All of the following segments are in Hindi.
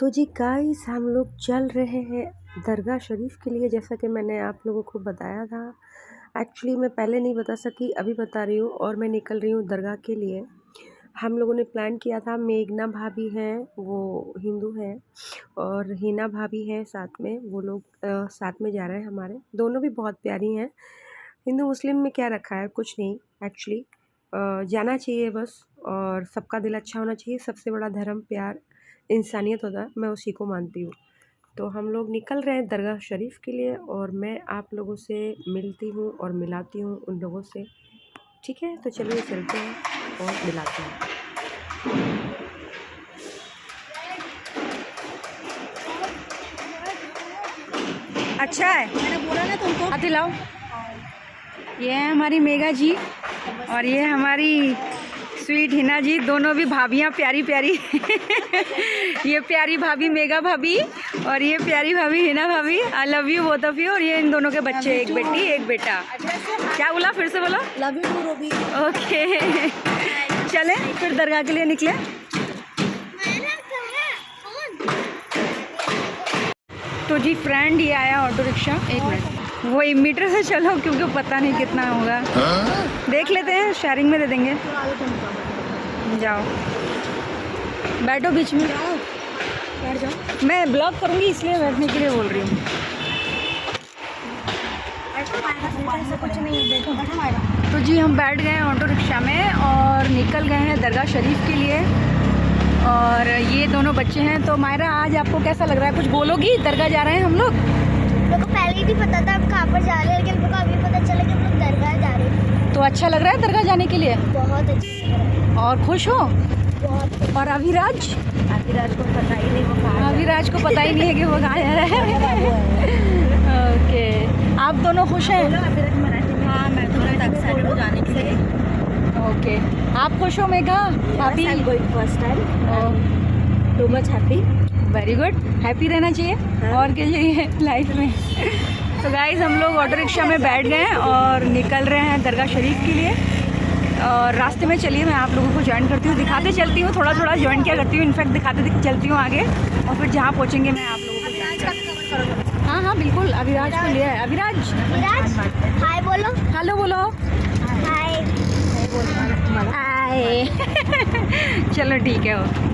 तो जी गाइस हम लोग चल रहे हैं दरगाह शरीफ के लिए, जैसा कि मैंने आप लोगों को बताया था। एक्चुअली मैं पहले नहीं बता सकी, अभी बता रही हूँ। और मैं निकल रही हूँ दरगाह के लिए। हम लोगों ने प्लान किया था, मेघना भाभी हैं, वो हिंदू हैं, और हिना भाभी हैं साथ में। वो लोग साथ में जा रहे हैं हमारे। दोनों भी बहुत प्यारी हैं। हिंदू मुस्लिम में क्या रखा है, कुछ नहीं। एक्चुअली जाना चाहिए बस, और सबका दिल अच्छा होना चाहिए। सबसे बड़ा धर्म प्यार इंसानियत होता है, मैं उसी को मानती हूँ। तो हम लोग निकल रहे हैं दरगाह शरीफ के लिए, और मैं आप लोगों से मिलती हूँ और मिलाती हूँ उन लोगों से। ठीक है, तो चलिए चलते हैं और मिलाते हैं। अच्छा है, मैंने बोला ना तुमको। हाथ हिलाओ। ये है हमारी मेघा जी, और ये हमारी स्वीट हिना जी। दोनों भी भाभियाँ प्यारी प्यारी ये प्यारी भाभी मेघा भाभी, और ये प्यारी भाभी हिना भाभी। I love you both of you. और ये इन दोनों के बच्चे, एक बेटी एक बेटा। क्या बोला, फिर से बोलो। Love you too Robi. Okay चले फिर दरगाह के लिए निकले। तो जी फ्रेंड, ये आया ऑटो रिक्शा। एक मिनट, वो मीटर से चलो क्योंकि पता नहीं कितना होगा। देख लेते हैं, शेयरिंग में दे देंगे। जाओ, बैठो बीच में। बैठ जाओ। मैं ब्लॉग करूँगी इसलिए बैठने के लिए बोल रही हूँ। कुछ नहीं, देखो बैठो। तो जी हम बैठ गए हैं ऑटो रिक्शा में और निकल गए हैं दरगाह शरीफ के लिए। और ये दोनों बच्चे हैं। तो मायरा, आज आपको कैसा लग रहा है? कुछ बोलोगी? दरगाह जा रहे हैं हम लोग। मेरे को पहले ही नहीं पता था हम कहाँ पर जा रहे हैं, लेकिन मेरे को अभी पता चला कि हम लोग दरगाह जा रहे हैं। तो अच्छा लग रहा है दरगाह जाने के लिए? बहुत अच्छा लग रहा है। और खुश हो? बहुत। और अभिराज को पता ही नहीं वो कहाँ अभिराज को पता ही नहीं है कि वो कहाँ जा रहा है। ओके, आप दोनों खुश हैं? हाँ, मैं तो एक्साइटेड हूँ जाने के लिए। ओके, आप खुश हो मेघा भाभी? First time, too much happy. Very good, happy रहना चाहिए। और क्या चाहिए लाइफ में। तो गाइज हम लोग ऑटो रिक्शा में बैठ गए हैं और निकल रहे हैं दरगाह शरीफ के लिए। और रास्ते में चलिए मैं आप लोगों को ज्वाइन करती हूँ, दिखाते चलती हूँ, थोड़ा थोड़ा ज्वाइन किया करती हूँ। इनफैक्ट दिखाते चलती हूँ आगे, और फिर जहाँ पहुँचेंगे मैं आप लोगों को ज्वाइन करती हूँ। हाँ हाँ बिल्कुल, अभिराज को लिया है। अभिराज हाय बोलो। हेलो बोलो। हाय। हाय चलो ठीक है। ओके,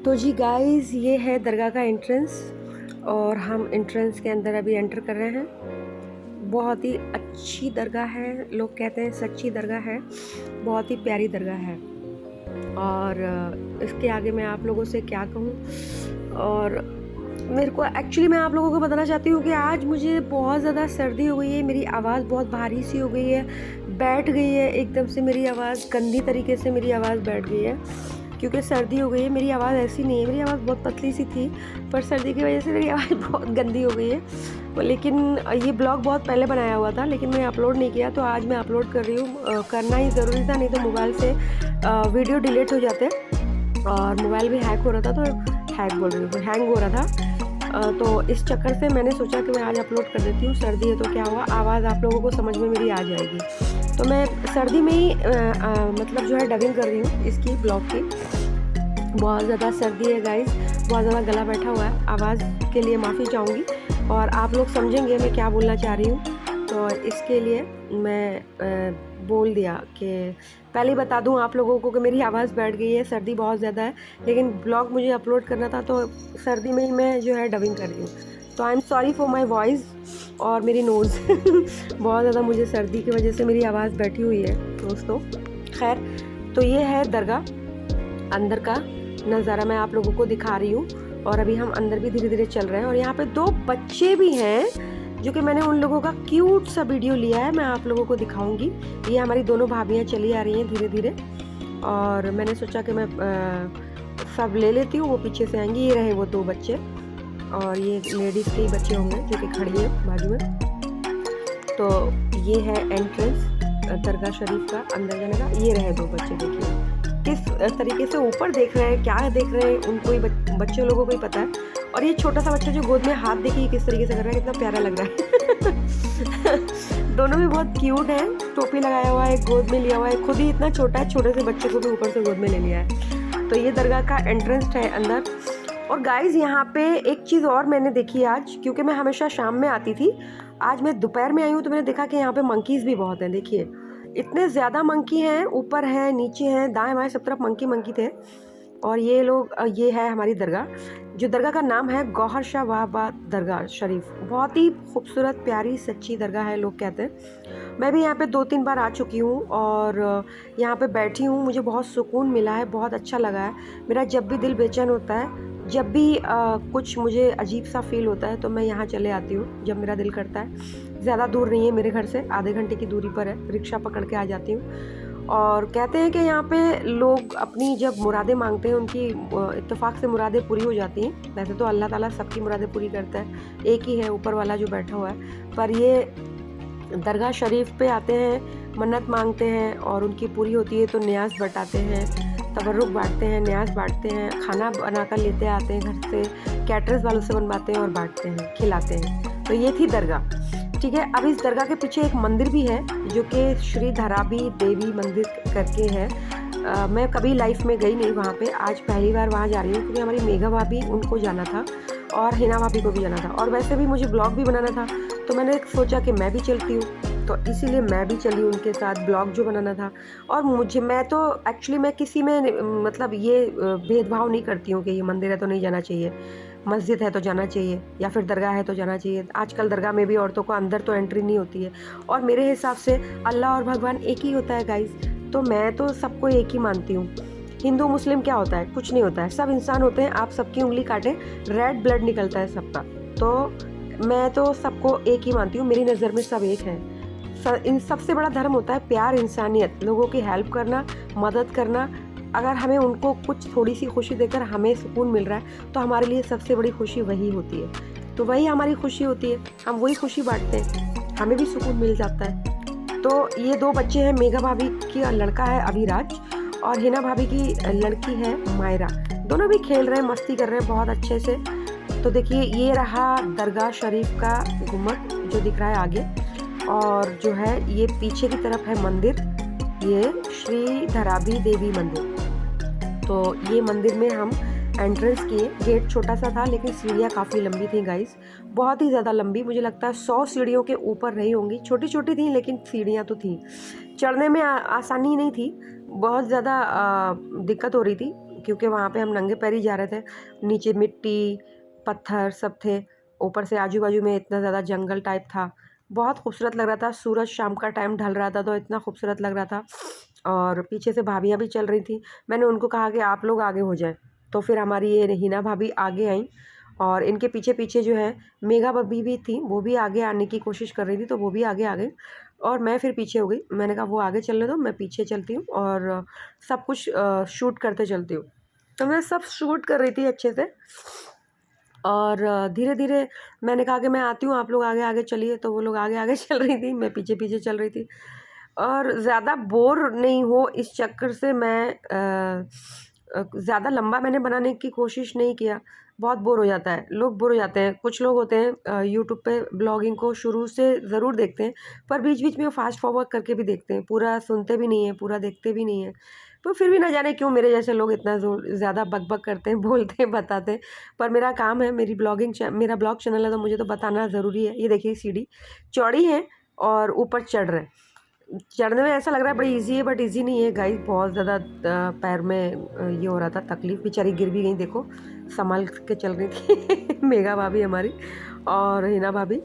तो जी गाइस ये है दरगाह का एंट्रेंस, और हम एंट्रेंस के अंदर अभी एंटर कर रहे हैं। बहुत ही अच्छी दरगाह है, लोग कहते हैं सच्ची दरगाह है। बहुत ही प्यारी दरगाह है। और इसके आगे मैं आप लोगों से क्या कहूँ। और मेरे को एक्चुअली मैं आप लोगों को बताना चाहती हूँ कि आज मुझे बहुत ज़्यादा सर्दी हो गई है। मेरी आवाज़ बहुत भारी सी हो गई है, बैठ गई है एकदम से। मेरी आवाज़ गंदी तरीके से मेरी आवाज़ बैठ गई है क्योंकि सर्दी हो गई है। मेरी आवाज़ ऐसी नहीं है, मेरी आवाज़ बहुत पतली सी थी, पर सर्दी की वजह से मेरी आवाज़ बहुत गंदी हो गई है। लेकिन ये ब्लॉग बहुत पहले बनाया हुआ था, लेकिन मैं अपलोड नहीं किया, तो आज मैं अपलोड कर रही हूँ। करना ही ज़रूरी था, नहीं तो मोबाइल से वीडियो डिलीट हो जाते। और मोबाइल भी हैक हो रहा था, तो हैक बोल रही हूँ, हैंग हो रहा था। तो इस चक्कर से मैंने सोचा कि मैं आज अपलोड कर देती हूँ। सर्दी है तो क्या हुआ, आवाज़ आप लोगों को समझ में मेरी आ जाएगी। तो मैं सर्दी में ही मतलब जो है डबिंग कर रही हूँ इसकी ब्लॉग की। बहुत ज़्यादा सर्दी है गाइस, बहुत ज़्यादा गला बैठा हुआ है, आवाज़ के लिए माफ़ी चाहूँगी और आप लोग समझेंगे मैं क्या बोलना चाह रही हूँ। तो इसके लिए मैं बोल दिया कि पहले ही बता दूँ आप लोगों को कि मेरी आवाज़ बैठ गई है, सर्दी बहुत ज़्यादा है, लेकिन ब्लॉग मुझे अपलोड करना था तो सर्दी में ही मैं जो है डबिंग कर रही हूँ। तो I am sorry for my voice और मेरी नोज़ बहुत ज़्यादा मुझे सर्दी की वजह से मेरी आवाज़ बैठी हुई है दोस्तों। खैर, तो ये है दरगाह अंदर का नज़ारा, मैं आप लोगों को दिखा रही हूँ और अभी हम अंदर भी धीरे धीरे चल रहे हैं। और यहाँ पे 2 बच्चे भी हैं जो कि मैंने उन लोगों का क्यूट सा वीडियो लिया है, मैं आप लोगों को दिखाऊंगी। ये हमारी दोनों भाभियाँ चली आ रही हैं धीरे धीरे और मैंने सोचा कि मैं सब ले लेती हूँ, वो पीछे से आएंगी। ये रहे वो 2 बच्चे और ये लेडीज़ के ही बच्चे होंगे जो कि खड़ी है बाजू में। तो ये है एंट्रेंस दरगाह शरीफ का अंदर जाने का। ये रहे 2 बच्चे, देखिए किस तरीके से ऊपर देख रहे हैं, क्या देख रहे हैं उनको ही बच्चे लोगों को ही पता है। और ये छोटा सा बच्चा जो गोद में हाथ देखिए किस तरीके से कर रहा है, कितना प्यारा लग रहा है दोनों भी बहुत क्यूट हैं, टोपी लगाया हुआ है, गोद में लिया हुआ है, खुद ही इतना छोटा है, छोटे से बच्चे को भी ऊपर से गोद में ले लिया है। तो ये दरगाह का एंट्रेंस है अंदर। और गाइज़ यहाँ पे एक चीज़ और मैंने देखी आज, क्योंकि मैं हमेशा शाम में आती थी, आज मैं दोपहर में आई हूँ तो मैंने देखा कि यहाँ पे मंकीज़ भी बहुत हैं। देखिए इतने ज़्यादा मंकी हैं, ऊपर हैं, नीचे हैं, दाएं बाएं सब तरफ मंकी थे। और ये लोग, ये है हमारी दरगाह, जो दरगाह का नाम है गौहर शाह वाहबा दरगाह शरीफ। बहुत ही खूबसूरत प्यारी सच्ची दरगाह है लोग कहते हैं। मैं भी यहाँ पे 2-3 बार आ चुकी हूँ और यहाँ पे बैठी हूँ, मुझे बहुत सुकून मिला है, बहुत अच्छा लगा है। मेरा जब भी दिल बेचैन होता है, जब भी कुछ मुझे अजीब सा फील होता है तो मैं यहाँ चले आती हूँ जब मेरा दिल करता है। ज़्यादा दूर नहीं है मेरे घर से, आधे घंटे की दूरी पर है, रिक्शा पकड़ के आ जाती हूँ। और कहते हैं कि यहाँ पे लोग अपनी जब मुरादें मांगते हैं उनकी इत्तेफाक से मुरादें पूरी हो जाती हैं। वैसे तो अल्लाह ताला सबकी मुरादें पूरी करता है, एक ही है ऊपर वाला जो बैठा हुआ है, पर ये दरगाह शरीफ पे आते हैं, मन्नत मांगते हैं और उनकी पूरी होती है तो न्याज बटाते हैं, तबर्रुक बांटते हैं, न्याज बांटते हैं, खाना बनाकर लेते आते हैं घर से, कैटरर्स वालों से बनवाते हैं और बांटते हैं, खिलाते हैं। तो ये थी दरगाह, ठीक है। अब इस दरगाह के पीछे एक मंदिर भी है जो कि श्री धराबी देवी मंदिर करके है। मैं कभी लाइफ में गई नहीं वहाँ पे, आज पहली बार वहाँ जा रही हूँ क्योंकि हमारी मेघा भाभी उनको जाना था और हिना भाभी को भी जाना था और वैसे भी मुझे ब्लॉग भी बनाना था, तो मैंने सोचा कि मैं भी चलती हूँ, तो इसीलिए मैं भी चली उनके साथ ब्लॉग जो बनाना था। और मैं तो एक्चुअली मैं किसी में मतलब ये भेदभाव नहीं करती हूँ कि ये मंदिर है तो नहीं जाना चाहिए, मस्जिद है तो जाना चाहिए, या फिर दरगाह है तो जाना चाहिए। आजकल दरगाह में भी औरतों को अंदर तो एंट्री नहीं होती है और मेरे हिसाब से अल्लाह और भगवान एक ही होता है गाइस, तो मैं तो सबको एक ही मानती हूँ। हिंदू मुस्लिम क्या होता है, कुछ नहीं होता है, सब इंसान होते हैं। आप सबकी उंगली काटें, रेड ब्लड निकलता है सबका। तो मैं तो सबको एक ही मानती हूँ, मेरी नज़र में सब एक है। इन सबसे बड़ा धर्म होता है प्यार, इंसानियत, लोगों की हेल्प करना, मदद करना। अगर हमें उनको कुछ थोड़ी सी खुशी देकर हमें सुकून मिल रहा है तो हमारे लिए सबसे बड़ी खुशी वही होती है, तो वही हमारी खुशी होती है, हम वही खुशी बांटते हैं, हमें भी सुकून मिल जाता है। तो ये 2 बच्चे हैं, मेघा भाभी की लड़का है अभिराज और हिना भाभी की लड़की है मायरा, दोनों भी खेल रहे हैं, मस्ती कर रहे हैं बहुत अच्छे से। तो देखिए ये रहा दरगाह शरीफ का गुम्बद जो दिख रहा है आगे, और जो है ये पीछे की तरफ है मंदिर, ये श्री धराबी देवी मंदिर। तो ये मंदिर में हम एंट्रेंस किए, गेट छोटा सा था लेकिन सीढ़ियाँ काफ़ी लंबी थी गाइस, बहुत ही ज़्यादा लंबी, मुझे लगता है 100 सीढ़ियों के ऊपर रही होंगी, छोटी छोटी थी लेकिन सीढ़ियाँ तो थी। चढ़ने में आसानी नहीं थी, बहुत ज़्यादा दिक्कत हो रही थी क्योंकि वहाँ पे हम नंगे पैर ही जा रहे थे, नीचे मिट्टी पत्थर सब थे, ऊपर से आजू बाजू में इतना ज़्यादा जंगल टाइप था, बहुत खूबसूरत लग रहा था। सूरज शाम का टाइम ढल रहा था तो इतना खूबसूरत लग रहा था। और पीछे से भाभियाँ भी चल रही थी, मैंने उनको कहा कि आप लोग आगे हो जाएं, तो फिर हमारी ये हिना भाभी आगे आई और इनके पीछे पीछे जो है मेघा भाभी भी थी, वो भी आगे आने की कोशिश कर रही थी, तो वो भी आगे आ गई और मैं फिर पीछे हो गई। मैंने कहा वो आगे चलने दो, मैं पीछे चलती हूँ और सब कुछ शूट करते चलती हूँ। तो मैं सब शूट कर रही थी अच्छे से और धीरे धीरे मैंने कहा कि मैं आती हूँ, आप लोग आगे आगे चलिए, तो वो लोग आगे आगे चल रही थी, मैं पीछे पीछे चल रही थी। और ज़्यादा बोर नहीं हो इस चक्कर से मैं ज़्यादा लंबा मैंने बनाने की कोशिश नहीं किया, बहुत बोर हो जाता है, लोग बोर हो जाते हैं। कुछ लोग होते हैं यूट्यूब पे ब्लॉगिंग को शुरू से ज़रूर देखते हैं, पर बीच-बीच में वो फ़ास्ट फॉरवर्ड करके भी देखते हैं, पूरा सुनते भी नहीं हैं, पूरा देखते भी नहीं हैं। तो फिर भी ना जाने क्यों मेरे जैसे लोग इतना ज़्यादा बक-बक करते हैं, बोलते हैं, बताते हैं। पर मेरा काम है, मेरा ब्लॉग चैनल है, तो मुझे तो बताना ज़रूरी है। ये देखिए सीढ़ी चौड़ी है और ऊपर चढ़ रहे हैं। चढ़ने में ऐसा लग रहा है बड़ी ईज़ी है, बट ईज़ी नहीं है गाइस। बहुत ज़्यादा पैर में ये हो रहा था तकलीफ़, बेचारी गिर भी गई, देखो संभल के चल रही थी मेघा भाभी हमारी और हिना भाभी।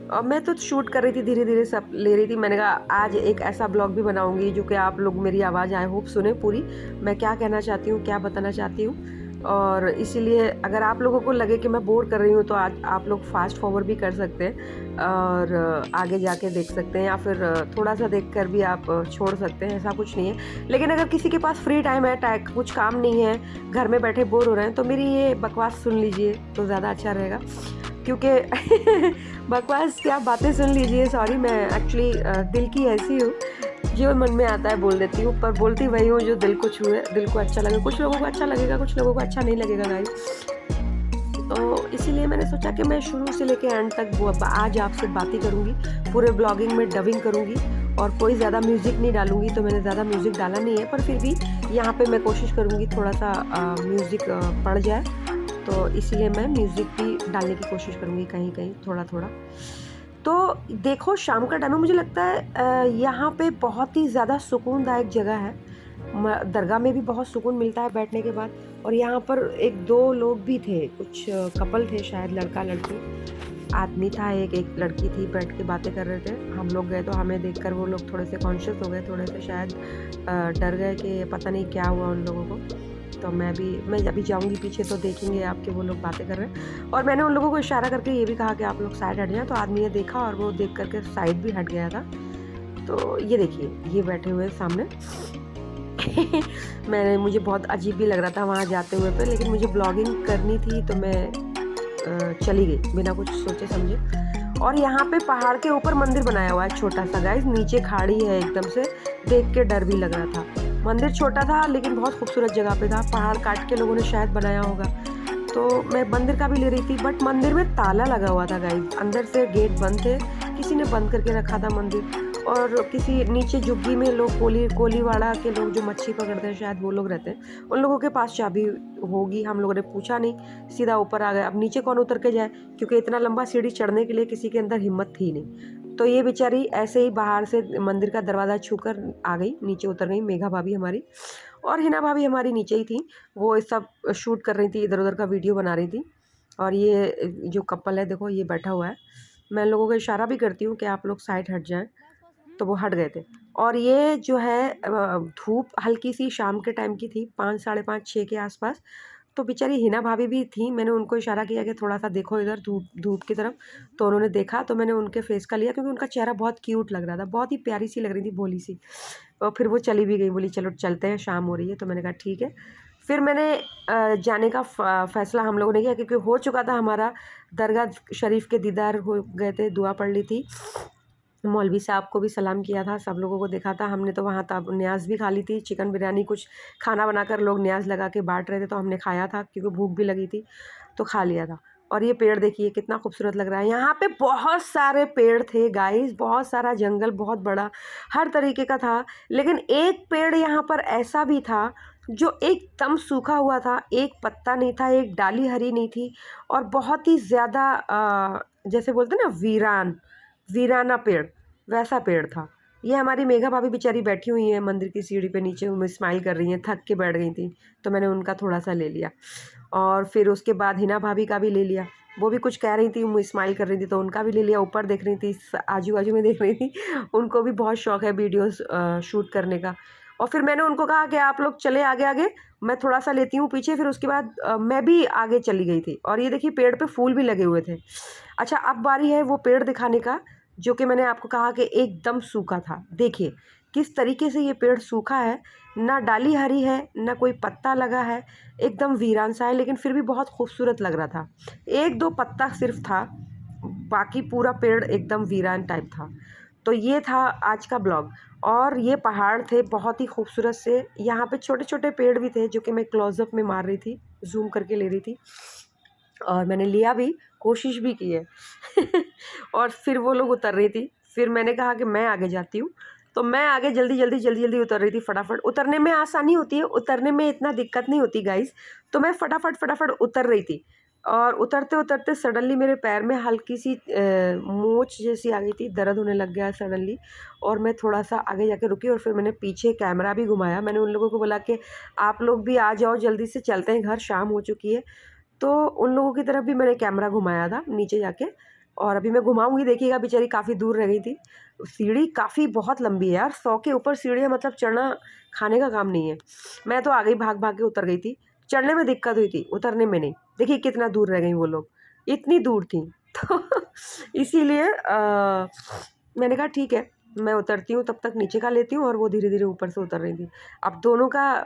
और मैं तो शूट कर रही थी, धीरे-धीरे सब ले रही थी। मैंने कहा आज एक ऐसा ब्लॉग भी बनाऊँगी जो कि आप लोग मेरी आवाज़ आई होप सुने पूरी, मैं क्या कहना चाहती हूँ, क्या बताना चाहती हूँ। और इसीलिए अगर आप लोगों को लगे कि मैं बोर कर रही हूँ, तो आज आप लोग फ़ास्ट फॉरवर्ड भी कर सकते हैं और आगे जाके देख सकते हैं, या फिर थोड़ा-सा देखकर भी आप छोड़ सकते हैं, ऐसा कुछ नहीं है। लेकिन अगर किसी के पास फ्री टाइम है, कुछ काम नहीं है, घर में बैठे बोर हो रहे हैं, तो मेरी ये बकवास सुन लीजिए तो ज़्यादा अच्छा रहेगा। क्योंकि बकवास क्या बातें सुन लीजिए, सॉरी मैं एक्चुअली दिल की ऐसी हूँ, जो मन में आता है बोल देती हूँ, पर बोलती वही हूँ जो दिल को छुए, दिल को अच्छा लगे। कुछ लोगों को अच्छा लगेगा, कुछ लोगों को अच्छा नहीं लगेगा गाइस। तो इसीलिए मैंने सोचा कि मैं शुरू से लेके एंड तक वो आज आपसे बातें करूँगी, पूरे ब्लॉगिंग में डबिंग करूँगी और कोई ज़्यादा म्यूज़िक नहीं डालूँगी। तो मैंने ज़्यादा म्यूज़िक डाला नहीं है, पर फिर भी यहाँ पे मैं कोशिश करूँगी थोड़ा-सा म्यूज़िक पड़ जाए, तो इसीलिए मैं म्यूज़िक भी डालने की कोशिश करूँगी कहीं-कहीं थोड़ा-थोड़ा। तो देखो शाम का टाइम है, मुझे लगता है यहाँ पे बहुत ही ज़्यादा सुकूनदायक जगह है। दरगाह में भी बहुत सुकून मिलता है बैठने के बाद। और यहाँ पर 1-2 लोग भी थे, कुछ कपल थे शायद, लड़का-लड़की। आदमी था एक लड़की थी, बैठ के बातें कर रहे थे। हम लोग गए तो हमें देखकर वो लोग थोड़े से कॉन्शियस हो गए, थोड़े से शायद डर गए कि पता नहीं क्या हुआ उन लोगों को। तो मैं अभी जाऊँगी पीछे, तो देखेंगे आप कि वो लोग बातें कर रहे हैं। और मैंने उन लोगों को इशारा करके ये भी कहा कि आप लोग साइड हट जाएँ, तो आदमी ने देखा और वो देख कर के साइड भी हट गया था। तो ये देखिए, ये बैठे हुए हैं सामने मुझे बहुत अजीब भी लग रहा था वहाँ जाते हुए पे, लेकिन मुझे ब्लॉगिंग करनी थी तो मैं चली गई बिना कुछ सोचे समझे। और यहाँ पे पहाड़ के ऊपर मंदिर बनाया हुआ है छोटा सा गाइस, नीचे खाड़ी है एकदम से, देख के डर भी लग रहा था। मंदिर छोटा था लेकिन बहुत खूबसूरत जगह पे था, पहाड़ काट के लोगों ने शायद बनाया होगा। तो मैं मंदिर का भी ले रही थी, बट मंदिर में ताला लगा हुआ था गाइस, अंदर से गेट बंद थे, किसी ने बंद करके रखा था मंदिर। और किसी नीचे झुग्गी में लोग, कोलीवाड़ा के लोग जो मच्छी पकड़ते हैं शायद वो लोग रहते हैं, उन लोगों के पास चाबी होगी। हम लोगों ने पूछा नहीं, सीधा ऊपर आ गए। अब नीचे कौन उतर के जाए, क्योंकि इतना लंबा सीढ़ी चढ़ने के लिए किसी के अंदर हिम्मत थी नहीं। तो ये बेचारी ऐसे ही बाहर से मंदिर का दरवाज़ा छूकर आ गई, नीचे उतर गई मेघा भाभी हमारी। और हिना भाभी हमारी नीचे ही थी, वो सब शूट कर रही थी, इधर उधर का वीडियो बना रही थी। और ये जो कपल है देखो, ये बैठा हुआ है। मैं लोगों को इशारा भी करती हूँ कि आप लोग साइड हट जाएं, तो वो हट गए थे। और ये जो है धूप हल्की सी शाम के टाइम की थी, 5, साढ़े 5, 6 के आसपास। तो बेचारी हिना भाभी भी थी, मैंने उनको इशारा किया कि थोड़ा सा देखो इधर धूप धूप की तरफ। तो उन्होंने देखा, तो मैंने उनके फेस का लिया, क्योंकि उनका चेहरा बहुत क्यूट लग रहा था, बहुत ही प्यारी सी लग रही थी, भोली सी। और फिर वो चली भी गई, बोली चलो चलते हैं, शाम हो रही है। तो मैंने कहा ठीक है। फिर मैंने जाने का फ़ैसला हम लोगों ने किया, क्योंकि हो चुका था हमारा, दरगाह शरीफ के दीदार हो गए थे, दुआ पढ़ ली थी, मौलवी साहब को भी सलाम किया था, सब लोगों को देखा था हमने। तो वहाँ तब न्याज़ भी खा ली थी, चिकन बिरयानी कुछ खाना बनाकर लोग न्याज़ लगा के बांट रहे थे, तो हमने खाया था क्योंकि भूख भी लगी थी, तो खा लिया था। और ये पेड़ देखिए कितना खूबसूरत लग रहा है। यहाँ पे बहुत सारे पेड़ थे गाइस, बहुत सारा जंगल, बहुत बड़ा, हर तरीके का था। लेकिन एक पेड़ यहाँ पर ऐसा भी था जो एकदम सूखा हुआ था, एक पत्ता नहीं था, एक डाली हरी नहीं थी, और बहुत ही ज़्यादा जैसे बोलते हैं ना वीराना पेड़, वैसा पेड़ था। ये हमारी मेघा भाभी बेचारी बैठी हुई हैं मंदिर की सीढ़ी पे नीचे, वो स्माइल कर रही हैं, थक के बैठ गई थी, तो मैंने उनका थोड़ा-सा ले लिया। और फिर उसके बाद हिना भाभी का भी ले लिया, वो भी कुछ कह रही थी, वो स्माइल कर रही थी, तो उनका भी ले लिया। ऊपर देख रही थी, आजू-बाजू में देख रही थी, उनको भी बहुत शौक है वीडियोज़ शूट करने का। और फिर मैंने उनको कहा कि आप लोग चले आगे-आगे, मैं थोड़ा-सा लेती हूँ पीछे। फिर उसके बाद मैं भी आगे चली गई थी। और ये देखिए पेड़ पे फूल भी लगे हुए थे। अच्छा, अब बारी है वो पेड़ दिखाने का, जो कि मैंने आपको कहा कि एकदम सूखा था। देखिए किस तरीके से ये पेड़ सूखा है, ना डाली हरी है, ना कोई पत्ता लगा है, एकदम वीरान सा है, लेकिन फिर भी बहुत खूबसूरत लग रहा था। 1-2 पत्ता सिर्फ था, बाकी पूरा पेड़ एकदम वीरान टाइप था। तो ये था आज का ब्लॉग। और ये पहाड़ थे बहुत ही खूबसूरत से, यहाँ पे छोटे-छोटे पेड़ भी थे, जो कि मैं क्लोज़अप में मार रही थी, ज़ूम करके ले रही थी। और मैंने लिया भी, कोशिश भी की है। और फिर वो लोग उतर रही थी, फिर मैंने कहा कि मैं आगे जाती हूँ, तो मैं आगे जल्दी-जल्दी उतर रही थी फटाफट। उतरने में आसानी होती है, उतरने में इतना दिक्कत नहीं होती गाइज़, तो मैं फटाफट उतर रही थी। और उतरते-उतरते सडनली मेरे पैर में हल्की-सी मोच जैसी आ गई थी, दर्द होने लग गया सडनली, और मैं थोड़ा-सा आगे जाके रुकी और फिर मैंने पीछे कैमरा भी घुमाया। मैंने उन लोगों को बोला कि आप लोग भी आ जाओ, जल्दी से चलते हैं घर, शाम हो चुकी है। तो उन लोगों की तरफ भी मैंने कैमरा घुमाया था नीचे जाके, और अभी मैं घुमाऊँगी, देखिएगा बेचारी काफ़ी दूर रह गई थी। सीढ़ी काफ़ी बहुत लंबी है यार, 100 के ऊपर सीढ़ियाँ, मतलब चढ़ना खाने का काम नहीं है। मैं तो आगे ही भाग-भाग के उतर गई थी। चढ़ने में दिक्कत हुई थी, उतरने में नहीं। देखिए कितना दूर रह गईं वो लोग, इतनी दूर थीं। तो इसीलिए मैंने कहा ठीक है, मैं उतरती हूँ, तब तक नीचे का लेती हूँ, और वो धीरे-धीरे ऊपर से उतर रही थी। अब दोनों का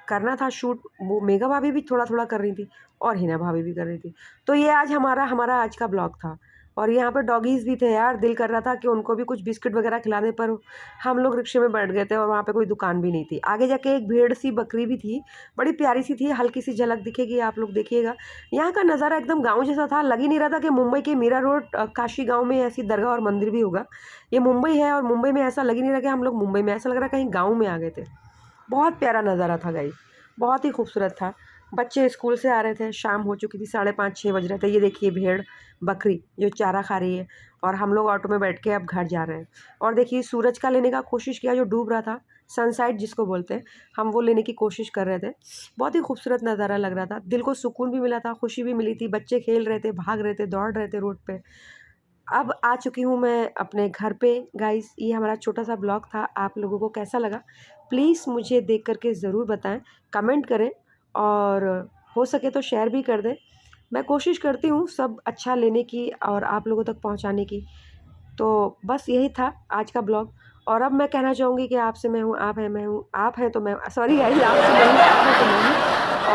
करना था शूट, वो मेघा भाभी भी थोड़ा-थोड़ा कर रही थी और हिना भाभी भी कर रही थी। तो ये आज हमारा आज का ब्लॉग था। और यहाँ पे डॉगीज़ भी थे यार, दिल कर रहा था कि उनको भी कुछ बिस्किट वगैरह खिला दें, पर हम लोग रिक्शे में बैठ गए थे और वहाँ पे कोई दुकान भी नहीं थी। आगे जाके एक भेड़-सी बकरी भी थी, बड़ी प्यारी-सी थी, हल्की-सी झलक दिखेगी, आप लोग देखिएगा। यहाँ का नज़ारा एकदम गाँव जैसा था, लग ही नहीं रहा था कि मुंबई के मीरा रोड काशी गाँव में ऐसी दरगाह और मंदिर भी होगा। ये मुंबई है और मुंबई में ऐसा लग ही नहीं रहा कि हम लोग मुंबई में, ऐसा लग रहा कहीं गाँव में आ गए थे। बहुत प्यारा नज़ारा था गाइस, बहुत ही खूबसूरत था। बच्चे स्कूल से आ रहे थे, शाम हो चुकी थी, 5:30-6 बज रहे थे। ये देखिए भेड़, बकरी जो चारा खा रही है, और हम लोग ऑटो में बैठ के अब घर जा रहे हैं। और देखिए सूरज का लेने का कोशिश किया जो डूब रहा था, सनसेट जिसको बोलते हैं, हम वो लेने की कोशिश कर रहे थे। बहुत ही खूबसूरत नज़ारा लग रहा था, दिल को सुकून भी मिला था, खुशी भी मिली थी। बच्चे खेल रहे थे, भाग रहे थे, दौड़ रहे थे रोड पे। अब आ चुकी हूँ मैं अपने घर पे गाइस। ये हमारा छोटा-सा ब्लॉग था, आप लोगों को कैसा लगा? प्लीज़ मुझे देख कर के ज़रूर बताएँ, कमेंट करें, और हो सके तो शेयर भी कर दें। मैं कोशिश करती हूँ सब अच्छा लेने की और आप लोगों तक पहुँचाने की। तो बस यही था आज का ब्लॉग, और अब मैं कहना चाहूँगी कि आपसे मैं हूँ, आप हैं मैं हूँ, आप हैं तो मैं, सॉरी गाइस, आपसे मैं हूँ, आप हैं तो मैं हूँ,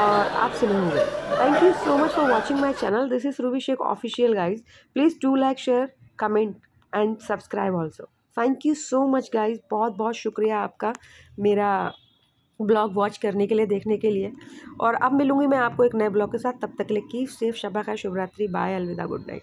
और आपसे मैं हूँ मैं। Thank you so much for watching my channel. This is Ruby Sheikh Official guys. Please do like, share, comment and subscribe also. Thank you so much guys. बहुत बहुत शुक्रिया आपका मेरा ब्लॉग वॉच करने के लिए, देखने के लिए। और अब मिलूँगी मैं आपको एक नए ब्लॉग के साथ, तब तक के लिए कीप सेफ, शब्बा खैर, शुभ रात्रि, बाय, अलविदा, गुड नाइट।